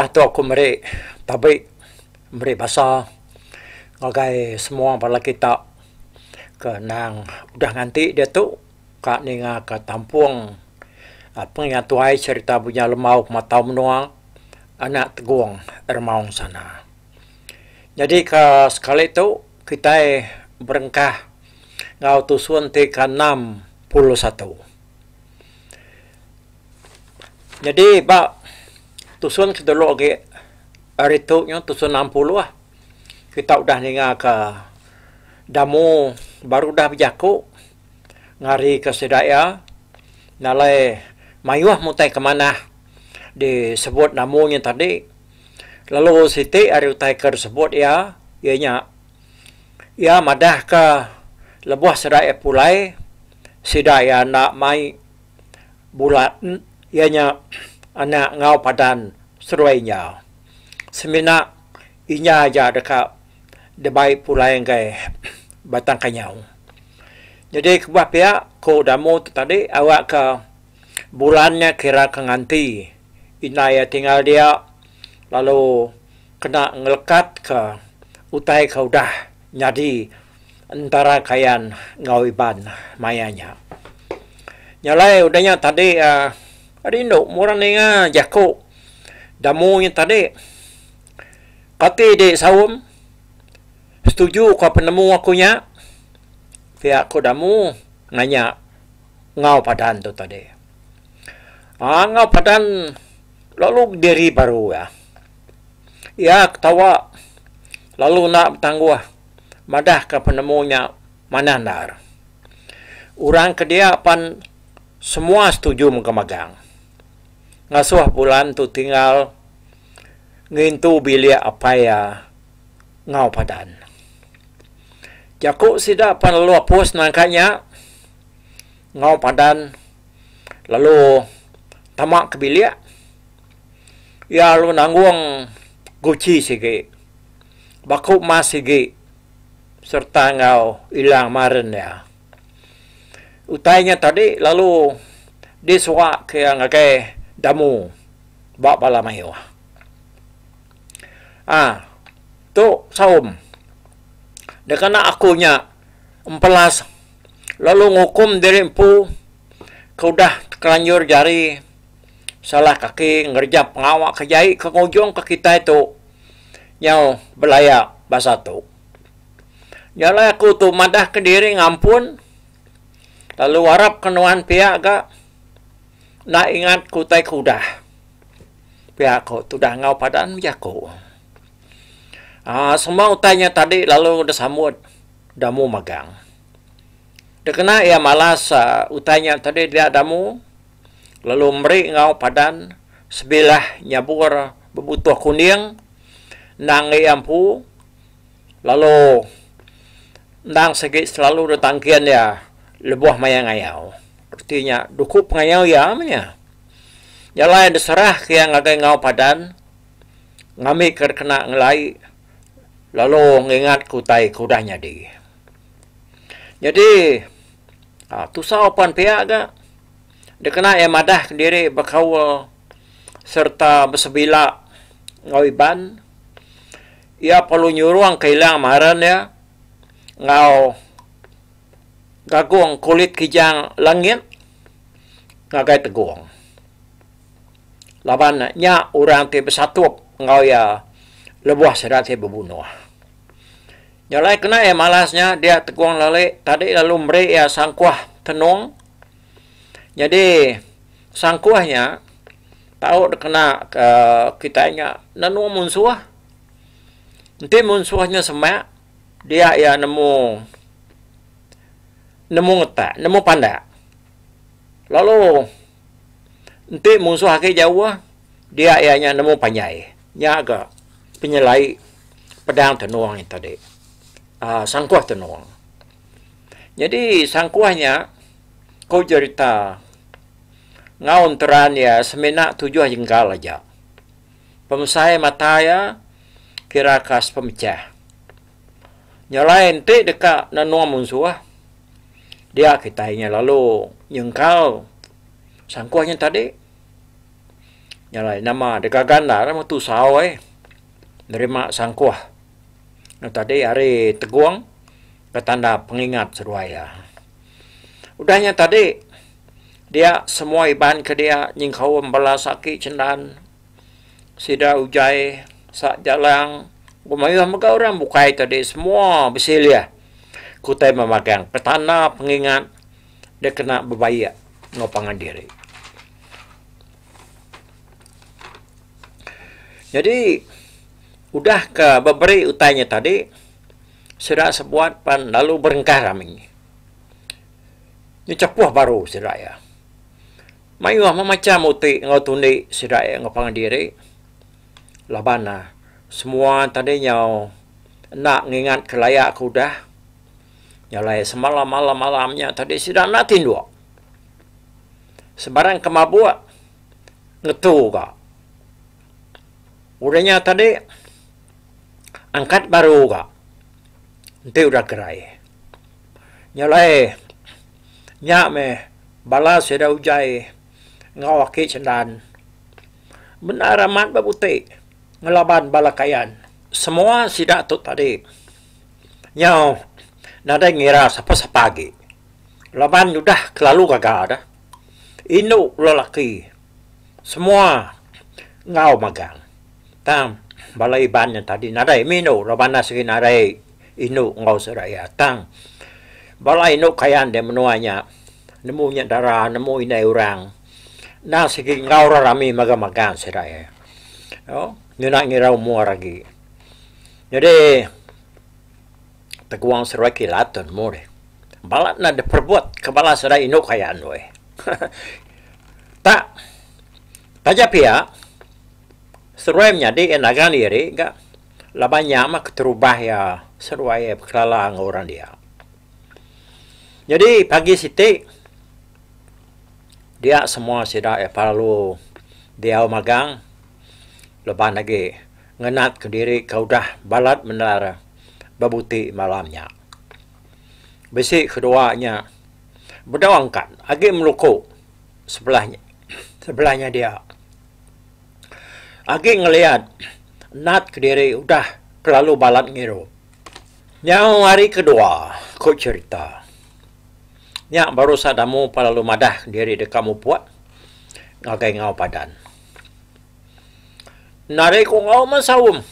tu aku meri tapi meri bahasa ngagai semua bala kita ke nang udah nganti dia tu kak ninga ke tampung apa yang tuai cerita punya lemau matau menuang anak teguang ermaung sana. Jadi ke sekali tu kita berengkah ngau tusuan ke 61. Jadi ba tusuan kita dulu ke hari tu nya tusuan 60 lah. Kita udah ninga ke damu baru dah berjaku ngari ke sedaya nalai mayuah mutai kemana disebut namunya tadi lalu siti ari utai ke sebut ya ianya ya madah ke lebuah sedaya pulai sedaya nak mai bulan ianya anak ngau padan seruainya semina inya aja dekat debai pulai ngai batang kanyau. Jadi kebah pihak ko damu tadi awak ke bulannya kira ke nganti inaya tinggal dia lalu kena ngelekat ke utai ke udah jadi antara kayan ngawiban mayanya. Nyalai udahnya tadi rindu murah ninga jaku damu yang tadi kati di sawum setuju kau penemu akunya pihak ko damu nganya ngau padan tu tadi ngau padan lalu diri baru ya ketawa lalu nak bertangguh madah ke penemunya manandar orang ke dia pan semua setuju mengemagang ngasuh bulan tu tinggal ngintu bilik apa ya ngau padan. Jaku sida pan lalu apus nangkanya ngau padan lalu tamak ke bilik ya lu nanggung guci sigi baku mas sigi serta ngau ilang maren ya utainya tadi lalu diswa ke yang ngagai damu bak bala mayu tu saum dekana akunya empelas lalu ngukum diri empu kau dah kelanjur jari salah kaki ngerjap ngawak kejai ke ngujung ke kita itu nyau belaya bahasa tu nyala aku tu madah ke diri ngampun lalu warap kenuan pihak gak nak ingat kutai kudah pihak ko tu dah ngau padan jaku semua utainya tadi lalu udah sambut damu magang dia kena ya malas utainya tadi dia damu lalu meri ngau padan sebelah nyabur bebutuh kuning nang ampu lalu nang segi selalu datangkian ya lebuah mayang ayau artinya dukup ngayau ya amnya jalan diserah ke yang agak ngau padan ngami kena ngelai lalu ngingat kutai kudanya di jadi tu saupan pihak agak dia kena ya madah sendiri berkawal serta bersebila ngawiban ia perlu nyuruang kailang maran ya ngau gagung kulit kijang langit ngagai teguang laban nya orang te bersatu ngau ya lebuah serat te bebunuh nyalai kena ya malasnya dia teguang lale tadi lalu meri ya sangkuah tenung jadi sangkuahnya tahu kena kitanya nanu munsuah nanti munsuahnya semak dia ya nemu ngetak nemu panda lalu nanti musuh ke jauh dia ianya nemu panjai nya agak penyelai pedang tenuang itu tadi sangkuah tenuang jadi sangkuahnya kau cerita ngaun teran ya semena 7 jengkal aja pemesai mataya kira kas pemecah nyalain te dekat nanua musuh dia kitanya lalu nyengkal sangkuahnya tadi Nyalai nama degaganda nama tu sawai nerima sangkuah. Nah tadi hari teguang ketanda pengingat seruaya. Udahnya tadi dia semua iban ke dia nyingkau membalas sakit cendan sida ujai sak jalang bumayuh mega orang bukai tadi semua besilia kutai memagang petana pengingat dia kena berbaya ngopangan diri. Jadi udah ke beberi utainya tadi sudah sebuat pan lalu berengkah kami. Ini capuh baru sudah ya. Mayuh macam uti ngotuni sudah ya ngopangan diri. Labana semua tadinya nak ngingat kelayak kuda. Nyalai semalam malamnya tadi sudah nak tindu. Sebarang kemabuk ngetu ka. Udahnya tadi angkat baru ka. Nanti udah gerai. Nyalai nyak me balas sudah ujai ngawaki cendan. Benar amat babuti ngelaban balakayan. Semua sidak tu tadi. Nyau nada ngira sapa-sapagi. Laban udah kelalu kagak ada. Inu lelaki. Semua ngau magang. Tang balai bannya tadi nadai minu labana segi nadai inu ngau seraya tang balai inu kayan dia menuanya nemunya darah nemu inai orang na segi ngau rami maga-magan seraya oh nyuna ngirau mua lagi jadi teguang serai kilatun more balat na diperbuat kebala serai inu kayan we tak taja pia seruai menjadi enagan diri enggak labanya mah terubah ya seruai kelalang orang dia. Jadi pagi siti dia semua sudah perlu dia magang leban lagi ngenat ke diri kau dah balat menara babuti malamnya. Besi keduanya berdawangkan agi meluku sebelahnya dia. Agi ngeliat nat ke diri udah terlalu balat ngiru. Yang hari kedua kau cerita. Yang baru sadamu palalu madah diri de kamu buat ngagai ngau padan. Nari ko ngau masawum.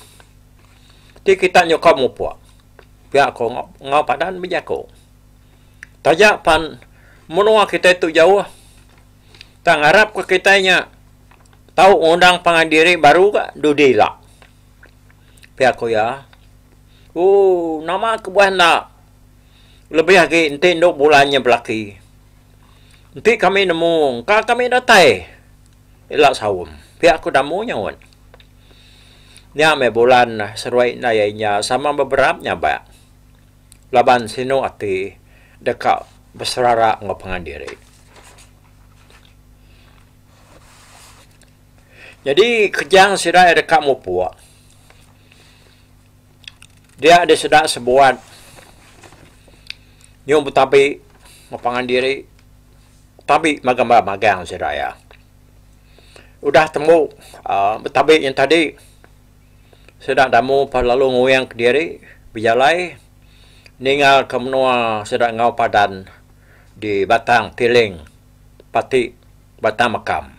Ti kita nyo kamu buat. Pihak ko ngau padan bijako. Tajak pan menua kita itu jauh. Tang harap ke kitanya tahu undang pengandiri baru ke dudila. Pihak ko ya. Nama kebuah nak. Lebih lagi nanti nuk bulannya belaki. Nanti kami nemu. Kami datai. Ilak sawum. Pihak ko damu nyawan. Nya me bulan seruai nayanya sama beberapa ba. Laban sino ati dekat berserara ngau pengandiri. Jadi kejang sudah ada kamu puak. Dia ada sudah sebuat nyum tapi mapangan diri tapi magang sudah ya. Udah temu betabi yang tadi sudah damu lalu nguyang ke diri bijalai ningal kemenua sudah ngau padan di batang tiling pati batang makam.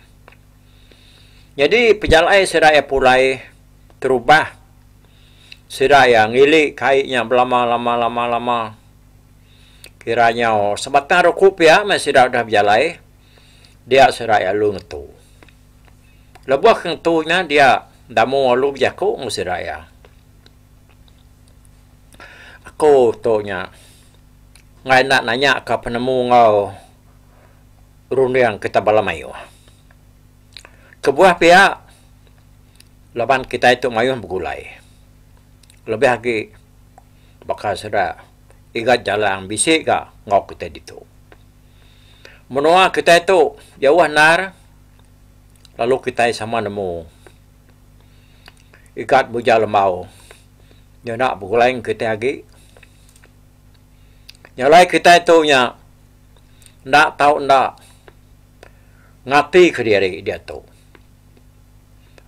Jadi pejalai seraya pulai terubah seraya ngili kaitnya lama. Kiranya sebatang rukup ya masih dah pejalai dia seraya lu ngetu. Lebuah ngetunya dia damu lu jaku seraya. Aku tonya ngai nak nanya ke penemu ngau rundiang kita balamayu. Kebuah pihak laban kita itu mayuh bergulai. Lebih lagi bakal sudah igat jalan bisik ka ngau kita itu. Menua kita itu jauh nar lalu kita sama nemu ikat buja lembau. Dia nak bergulai kita lagi. Nyalai kita itu nya ndak tahu ndak ngati ke diri dia tu.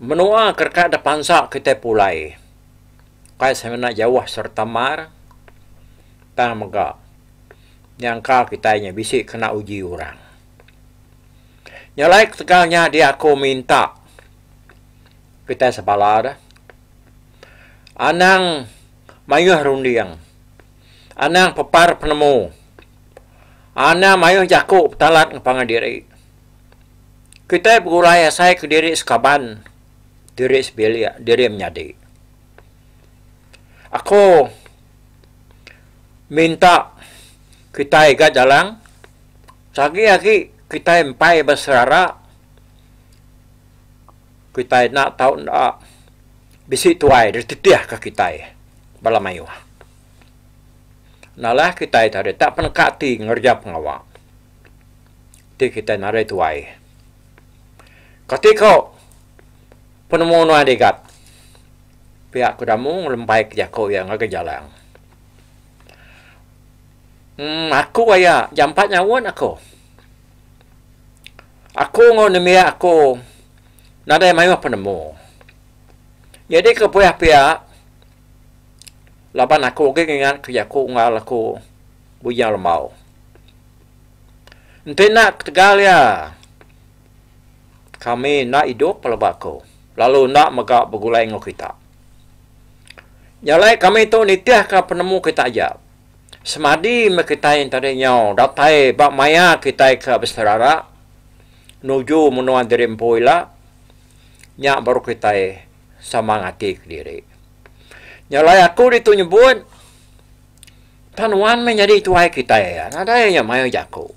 Menua kerka da pansa kita pulai. Kaya saya nak jawah serta mar. Tanah megak. Yang kau kitanya bisik kena uji orang. Nyalai tegalnya dia aku minta. Kita sebalar. Anang mayuh rundiang. Anang pepar penemu. Anang mayuh jakuk talat ngepanga diri. Kita berulai saya ke diri sekaban. Diri sebelia, diri menyadi. Aku minta kita ikat jalan. Sagi-agi kita empai berserara. Kita nak tahu nak bisi tuai dari titiah ke kita bala mayu. Nalah kita tadi tak penekati ngerja pengawal. Ti kita narai tuai. Ketika penemu nuai dekat pihak kudamu lempai ke jako yang agak jalan. Aku ayah jampat nyawan aku. Aku ngonemia aku nadai mayu penemu. Jadi ke pihak-pihak laban aku ingat ke jako ngal aku buyang lemau. Ente nak tegal ya. Kami nak hidup pelabak aku. Lalu nak megak bergulai dengan kita. Nyalai kami tu nitiah ke penemu kita aja. Semadi kita yang tadinya datai bak maya kita ke berserara. Nuju menuan diri empoila. Nyak baru kita samangati ke diri. Nyalai aku ditunyebut. Tanuan menjadi tuai kita ya. Nada yang maya jaku.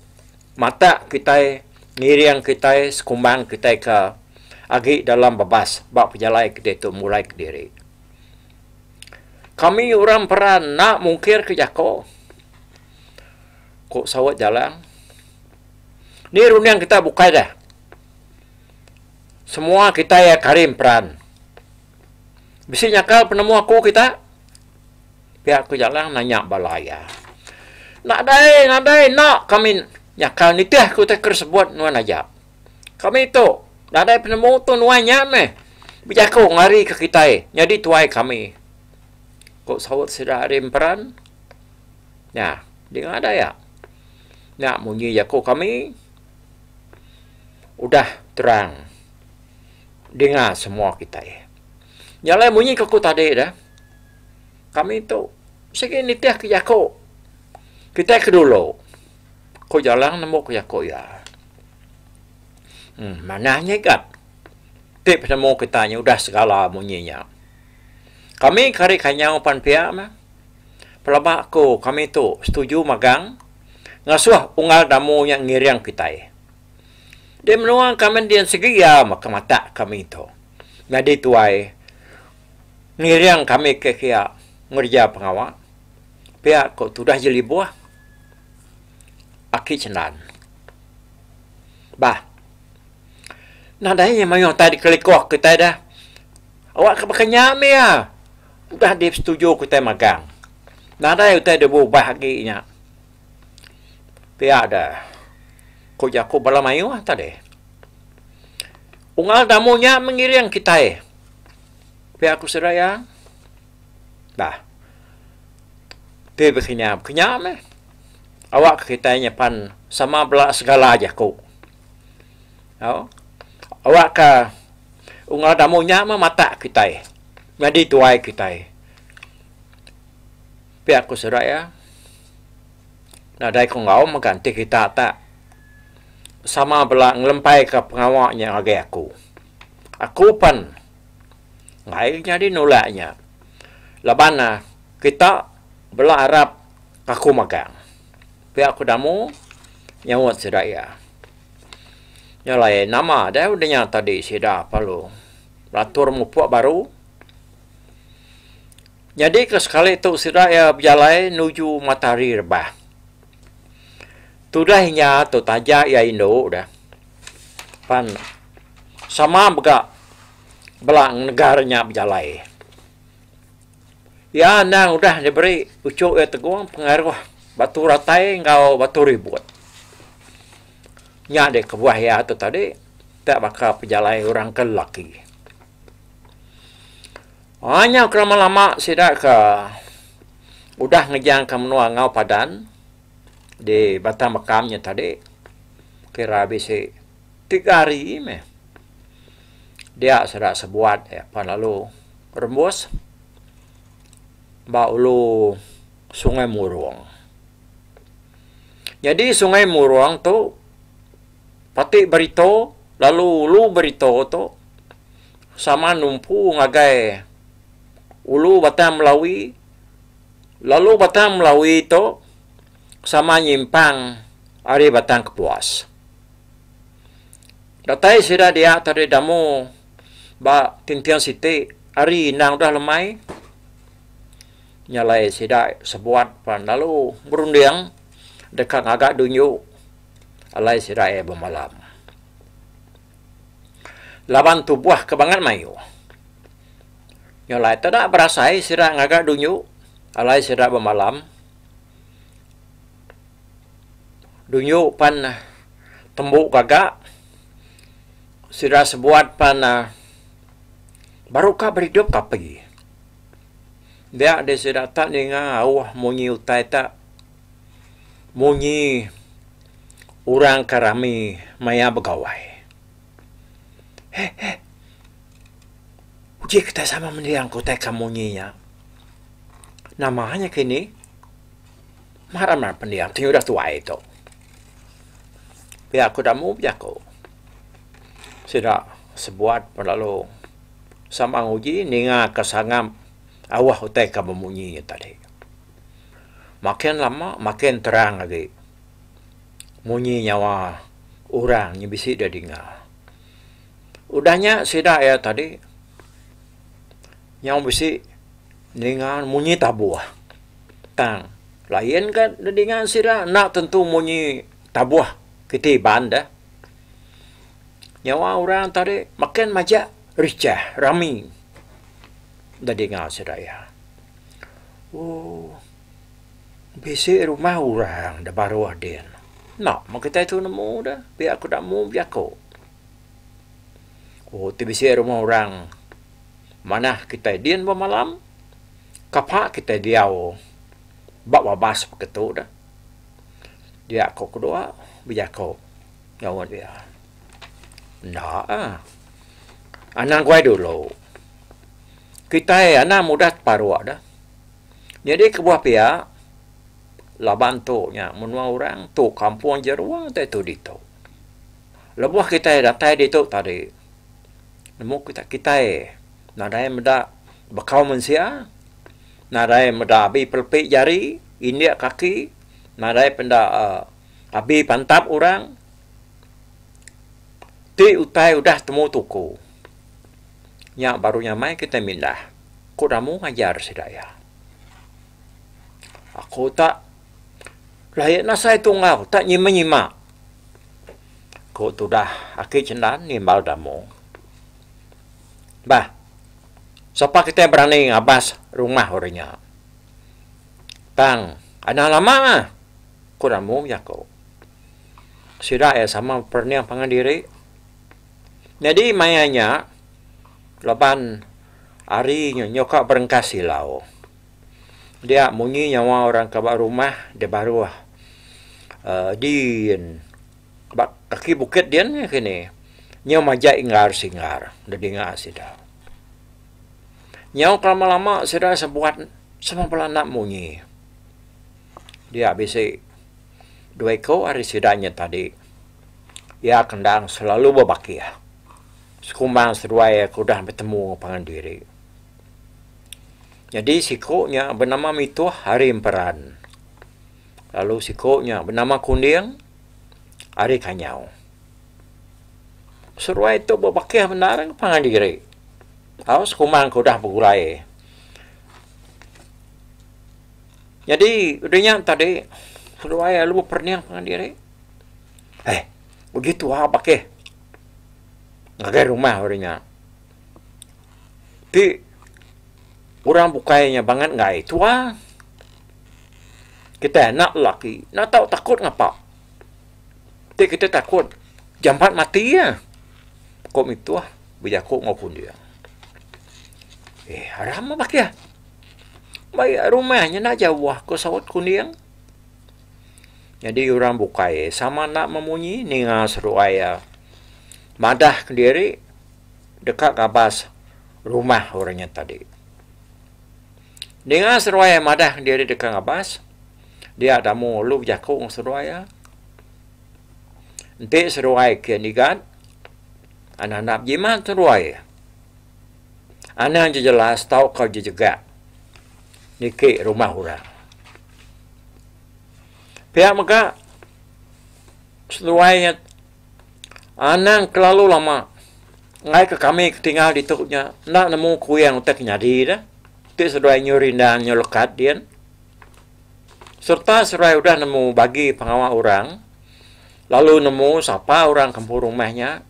Mata kita ngiriang kita, sekumbang kita ke agi dalam bebas, bak pejalai kita itu mulai ke diri. Kami orang peran nak mungkir ke jako. Kok sawat jalan. Ni runiang kita bukai dah. Semua kita ya karim peran. Bisi nyakal penemu aku kita. Pihak ke jalan nanya balaya. Nadai, nak kami nyakal nitiah ku tak tersebut nuan aja. Kami itu nadai penemu tu nuannya meh. Bijako ngari ke kita. Jadi tuai kami. Kok sawat sudah harim peran. Ya, dia ada ya. Nak munyi jako kami. Udah terang. Dengar semua kita. Nyalai munyi ke ku tadi dah. Kami itu segi nitiah ke jako. Kita ke dulu. Kau jalan nemu ke jako ya. Mananya kat. Tip nemu kitanya udah segala munyinya. Kami kari kanyang pan pihak mah. Pelabak aku kami tu setuju magang. Ngasuh unggal damu yang ngiriang kita. Dia menuang kami dia segi ya maka mata kami tu. Jadi tuai. Ngiriang kami ke kia ngerja pengawal. Pihak kau tu dah jeli buah. Aki cendan. Bah. Nadanya mayong tadi kelikoh kita dah. Awak kebakanya me ya. Udah dia setuju kita magang. Nadanya kita dia bahagianya. Pihak dah. Kau jaku bala mayu tadi. Ungal damunya mengiring kita. Pihak aku seraya. Dah. Dia berkenyam. Kenyam eh. Awak kitanya pan sama belak segala aja kau. Oh. Awak ke ungal damunya mata kita. Jadi tuai kita. Pihak aku seraya. Nadai kau ngau mengganti kita tak. Sama belak ngelempai ke pengawaknya agak aku. Aku pan. Ngai jadi nolaknya. Labana kita belak Arab aku magang. Pihak aku damu nyawat sedaya. Nyalai nama dah udahnya tadi sudah palu. Latur mupuak baru. Jadi ke sekali itu sedaya berjalai nuju matahari rebah. Tudahnya tu tajak ya Indo dah. Pan sama begak belang negaranya berjalai. Ya nang udah diberi ucuk ya teguang pengaruh. Batu ratai engkau batu ribut. Nya dek kebuah ya tu tadi tak bakal perjalai orang ke laki. Hanya lama-lama sidak ke udah ngejang ke menua ngau padan di batang makamnya tadi. Kira habis 3 hari meh. Dia sudah sebuat ya, lalu rembus baulu Sungai Muruang. Jadi Sungai Muruang tu pati berito lalu ulu berito tu sama numpu ngagai ulu Batang Melawi, lalu Batang Melawi tu sama nyimpang ari Batang Kepuas. Datai sida dia tadi damu ba tintian siti ari nang dah lemai nyalai sida sebuat pan lalu berunding dekat agak dunyu alai sida bermalam. Laban tubuh kebangan mayu. Nyalai tidak berasai sida agak dunyu alai sida bermalam. Dunyu pan tembuk gagak sida sebuat pan barukah berhidup kapi. Dia ada sida tak dengar awah munyi utai tak munyi orang karami maya begawai. Uji kita sama mendiang kota kamunyinya. Namanya kini marah-marah pendiang tinggal dah tua itu. Biar aku dah mau biar aku. Sida sebuat lalu sama uji ninga kesangam awah utai kamunyinya tadi. Makin lama makin terang lagi. Munyi nyawa orang yang bisa dia dengar. Udahnya sida ya tadi yang bisa dengar munyi tabuah. Tang lain kan dengar sida nak tentu munyi tabuah ketiban dah. Nyawa orang tadi makin majak ricah rami. Dah dengar sida ya. Oh, bisa rumah orang dah baru ada. Nak, mak kita itu nemu dah. Biar aku tak mau biar aku. Oh, tu bisa rumah orang. Mana kita dian bermalam. Kapak kita diau. Bak wabas begitu dah. Dia aku kedua. Biar aku. Jawab dia. Nak ah. Anak gue dulu. Kita anak muda paruh dah. Jadi kebuah pihak. Laban tu nya menua orang tu kampung jerua tu dito. Lebuh kita datai dito tadi. Nemu kita nadai meda bakau manusia. Nadai meda abi pelpik jari, india kaki, nadai penda abi pantap orang. Ti utai udah temu tuku. Nya barunya mai kita mindah. Ko damu ngajar sidaya. Aku tak layak nasai tungau, tak nyima-nyima. Kau tu dah akhir cendan nimbal damu. Bah, siapa kita berani ngabas rumah orangnya? Tang, anak lama kau damu ya kau. Sida ya sama perniang pangandiri. Jadi mayanya laban hari nyokak berengkas silau. Dia munyi nyawa orang kabak rumah dia baru din kaki bukit dia ni kini nyaw majak ingar singar dah dengar sida nyaw lama-lama sida sebuat sama pelanak munyi dia habis 2 ekor hari sidanya tadi ya kendang selalu berbaki sekumbang seruai aku dah bertemu pangandiri. Jadi sikoknya bernama Mituh Hari Emperan. Lalu sikoknya bernama Kunding Hari Kanyau. Seruai itu berbakih benar pangandiri. Awas kumang kau dah bergulai. Jadi udahnya tadi seruai lu perniang pangandiri. Begitu bakih. Ngagai rumah orangnya. Ti orang bukainya banget ngai tua. Kita nak laki, nak tahu takut ngapa? Kita takut jampat mati ya. Kok itu biar kok ngapun dia. Haram apa kia? Baik rumahnya nak jauh ke sawat kuning. Jadi orang bukai sama nak memunyi ninga seru ayah madah ke diri dekat kabas rumah orangnya tadi. Ninga seru ayah madah ke diri dekat kabas dia ada mau lu jakung seru ayah. Nanti seru ayah kia nigat anak-anak jimat seru ayah. Anak jelas tahu kau juga niki rumah orang. Pihak maka seluainya anak kelalu lama ngai ke kami tinggal di tuknya nak nemu kue yang utak nyadi dah. Ti seluai nyuri dan nyolokat dia. Serta seluai udah nemu bagi pengawal orang. Lalu nemu siapa orang kampung rumahnya.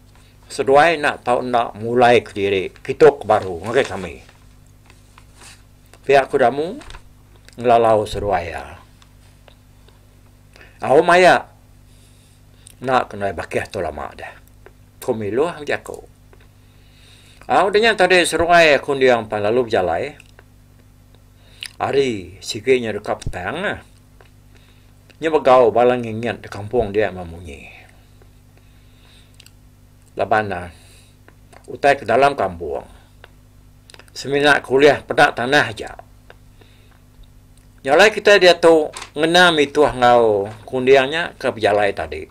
Seluai nak tahu nak mulai ke diri kitok baru ngai kami. Pihak kudamu ngelalau seruaya. Aku maya nak kena bakih tu lama dah. Komilu ham jako. Aku dengan tadi seruaya kundi yang lalu berjalai. Hari sikitnya dekat petang. Nya bagau balang ingat di kampung dia memunyi. Labana utai ke dalam kampung. Seminar kuliah pedak tanah aja. Nyalai kita dia tu ngenam itu ngau kundiangnya ke berjalai tadi.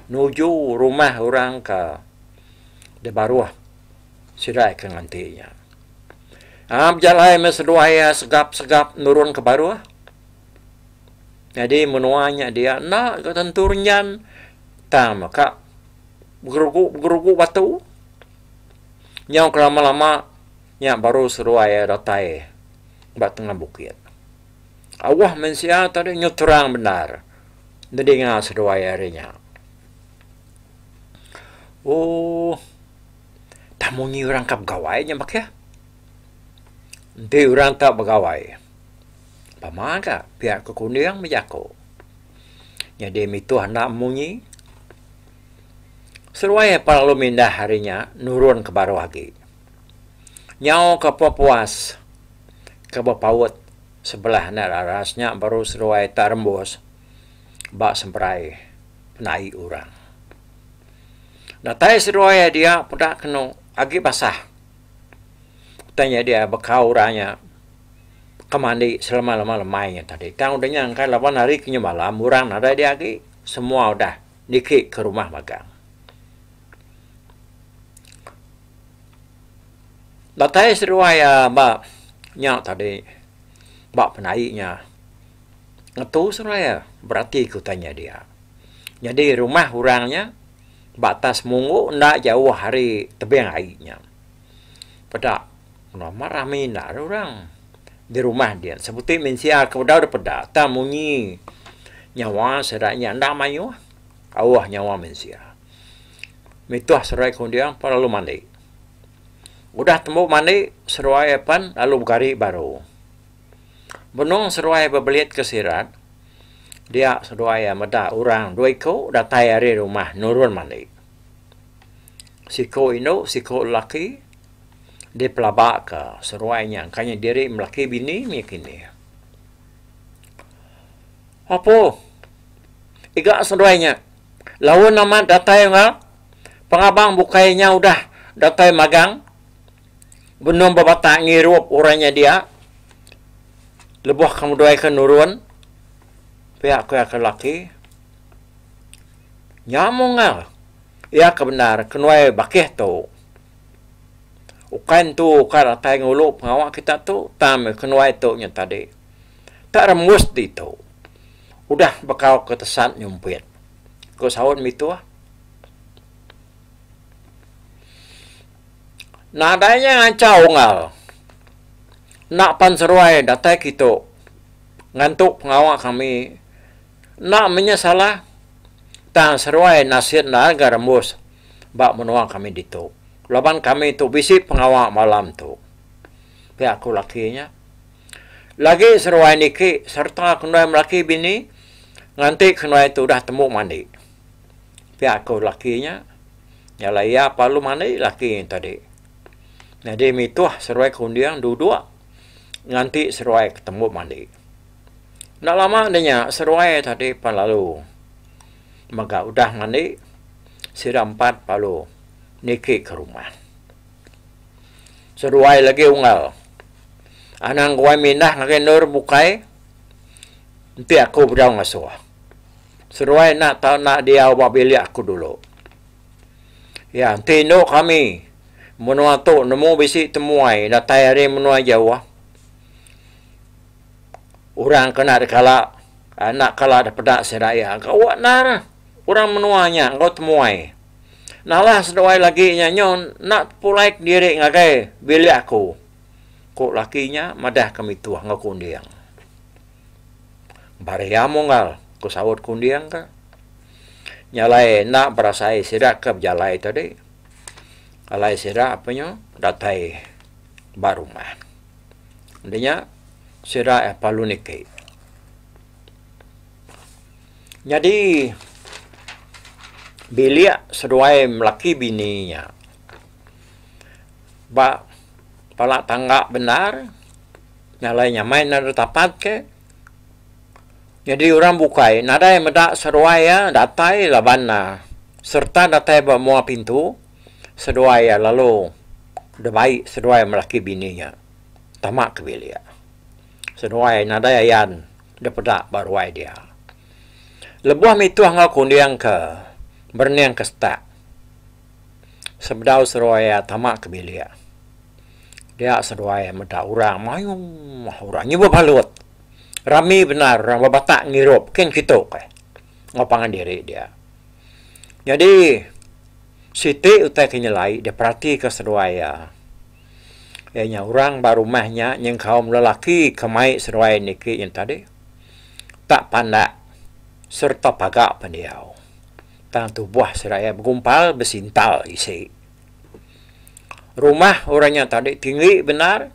Nuju rumah orang ke de baruah. Sirai ke ngantinya. Berjalai meseduaya segap-segap nurun ke baruah. Jadi menuanya dia nak ke tenturinyan. Tak maka bergeruguk batu. Yang kelama-lama yang baru seruaya datai bat tengah bukit. Awah mensia tadi nyutrang benar. Dengar seruaya harinya. Oh, tamunyi orang kap gawainya mak ya. Nanti orang tak bergawai. Pamaga pihak kekuningan menjako. Jadi itu anak munyi. Seruaya lalu mindah harinya nurun ke baru lagi. Nyau ke Papuas ke Bapawut sebelah nak arasnya baru seruai tak rembus bak semperai penai orang. Datai seruai dia pada kena agi basah. Tanya dia bekau orangnya kemandi selama-lama lemainya tadi. Tang udahnya angkat 8 hari kenyam malam orang ada dia agi semua udah nikik ke rumah magang. Datai seruaya bak nyak tadi bak penainya ngetu seruaya berarti ku tanya dia. Jadi rumah orangnya batas mungu ndak jauh hari tebing airnya. Pada nama ramai nak orang di rumah dia. Seperti mensia kepada pada tamunyi nyawa sedaknya ndak mayu. Awah nyawa mensia. Mituah serai kundiang lalu mandi. Udah temu mandi seruai pan lalu gari baru. Benung seruai bebelit ke sirat. Dia seruai meda orang dua ko datai hari rumah nurun mandi. Siko ino siko laki di pelabak ke seruainya. Kanya diri melaki bini mikini. Apa? Iga seruainya. Lawan nama datai ngal. Pengabang bukainya udah datai magang. Benung babata ngirup orangnya dia. Lebuh kamu doai ke nurun. Pihak ke laki. Nyamung ngal. Ya kebenar. Kenuai bakih tu. Ukan tu karatai ngulup ngawak kita tu. Tam kenuai tu nya tadi. Tak remus di tu. Udah bakal ketesan nyumpit. Kau sahut mitu ah. Nadanya ngacau ngal. Nak pan seruai datai kita. Ngantuk pengawak kami. Nak menyesalah. Tang seruai nasihat na garambus. Bak menuang kami ditu. Laban kami tu bisip pengawak malam tu. Pihak aku lakinya. Lagi seruai niki. Serta kenai melaki bini. Nganti kenai tu dah temu mandi. Pihak aku lakinya. Nyala ya palu mandi laki yang tadi. Jadi mituh seruai kundiang duduk nganti seruai ketemu mandi. Nak lama adanya seruai tadi palalu. Maka udah mandi sirampat palu niki ke rumah. Seruai lagi unggal. Anang kuai minah ngake nur bukai. Nanti aku berdaw ngasuh. Seruai nak tahu nak dia wabili aku dulu. Ya, tino kami. Menua tu nemu bisi temuai. Datai hari menua jauh. Orang kena dikala. Nak kala ada pedak seraya. Kau nak orang menuanya. Kau temuai. Nalah seruai lagi nyon. Nak pulai diri ngakai bili aku. Kok lakinya madah kami tuah ngau kundiang. Baria mongal. Ku sawut kundiang ka. Nyalai nak berasai sirak ke jalai tadi. Alai sirak apanya? Datai barumah. Intinya sirak palu niki. Jadi bilik seruai melaki bininya. Ba palak tangga benar. Nyalai nyamai nada tapat ke. Jadi orang bukai, nada yang medak seruai ya, datai labana. Serta datai bawa pintu, seruai ya, lalu dah baik seruai melaki bininya. Tamak ke bilik. Seruai nada yan, dah pedak baruai dia. Lebuah mituh ngau kundiang ke, berniang ke stak. Sebedau seruai ya, tamak ke bilik. Dia seruai medak orang, mayung, orangnya berbalut. Rami benar, orang batak ngirup. Kan kita ke. Ngapangan diri dia. Jadi, Siti utai kenyelai, dia perhati ke seruaya. Ianya orang barumahnya, yang kaum lelaki kemai seruaya niki yang tadi. Tak pandak, serta pagak pendiau. Tang tubuh seruaya bergumpal, bersintal isi. Rumah orangnya tadi tinggi benar,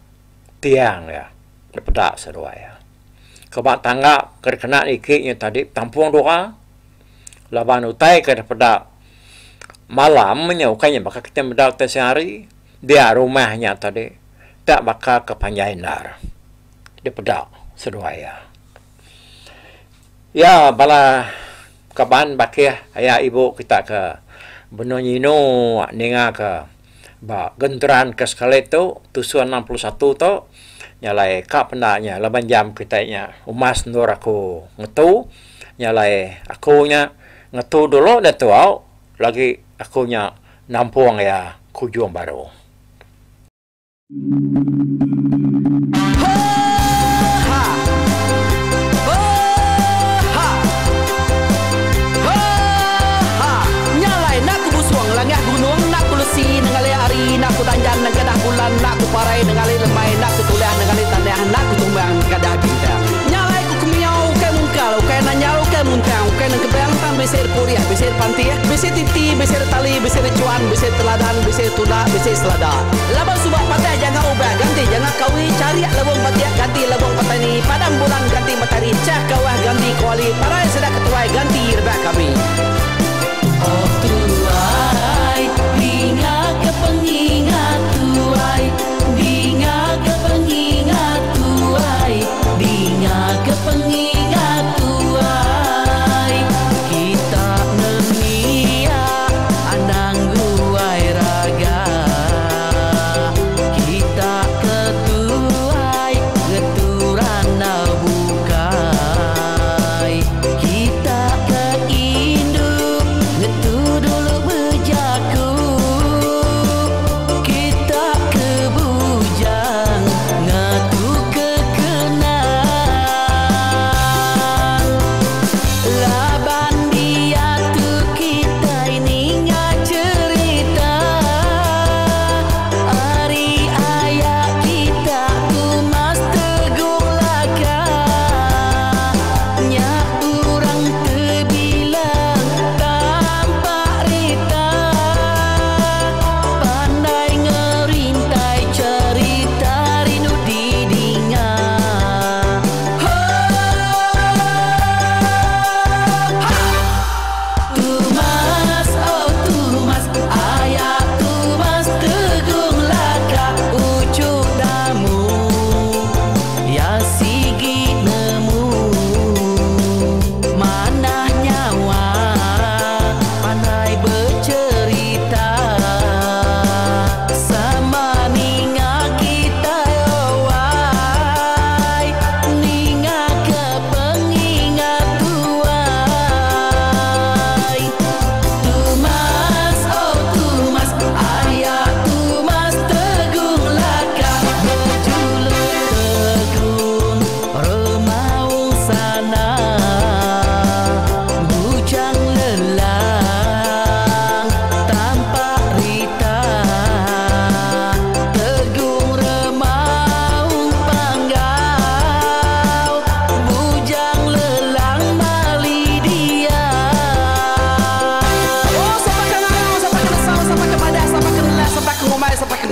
tiang ya. Dia pedak seruaya. Kebak tangga kena ikitnya tadi tampung doa. Laban utai pada malam menyaukannya bakal kita mendak sehari. Dia rumahnya tadi tak bakal kepanjang dar. Dia pedak seduaya. Ya bala kaban bakih ayah ibu kita ke benonyino ninga ke ba genteran ke sekali tu tusuan 61 tu. Nyalai kap pendaknya, laban jam kitanya umas nur aku ngetu, nyalai akunya ngetu dulu dah tu lagi akunya nampung ya kujung baru. Nak ku tanjan nang kadah bulan, nak ku parai nang kali lemai, nak ku tulah nang kali tanah, nak ku tumbang kadah bintang. Nyalai ku kumiau ke mungkal, ke nanyau ke muntang, ke nang kebang tan beser puriah, beser pantia, beser titi, beser tali, beser cuan, beser teladan, beser tuna, beser selada. Labang subak patah jangan ubah ganti, jangan kawi cari labang patiak ganti labang patani, padam bulan ganti matahari, cah kawah ganti kuali, parai sedak ketuai ganti rebah kami. Oh tuai, binga ke pengingat tuai, binga ke pengingat tuai, binga ke pengingat tuai. Kita nemia anang guai raga, kita ketuai keturan bukai,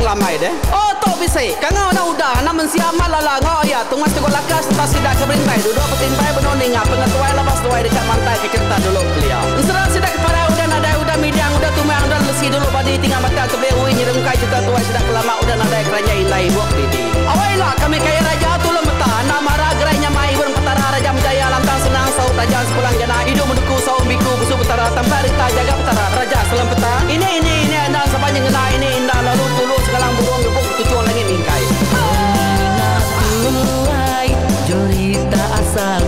kelamai deh. Oh to bisa. Kangau na udah na mensiamal lala ngau ya tungas tegol lakas tas sidak keberintai duduk petimpai benoning pengetuai lepas tuai dekat mantai ke cerita dulu beliau. Serah sidak para udah ada udah midang udah tumang udah lesi dulu badi tinggal mata kebeui nyerengkai cerita tuai sidak kelama udah ada keranya ilai buat didi. Awailah kami kaya raja tu lemeta nama ragrainya mai burung petara raja menjaya lantang senang saut raja sepulang jana hidup menduku saut biku busu petara tambarita jaga petara raja selam peta. Ini anda sepanjang ngena ini indah lalu tulus segalang burung gebuk tujuan langit mingkai. Ingat tuai cerita asal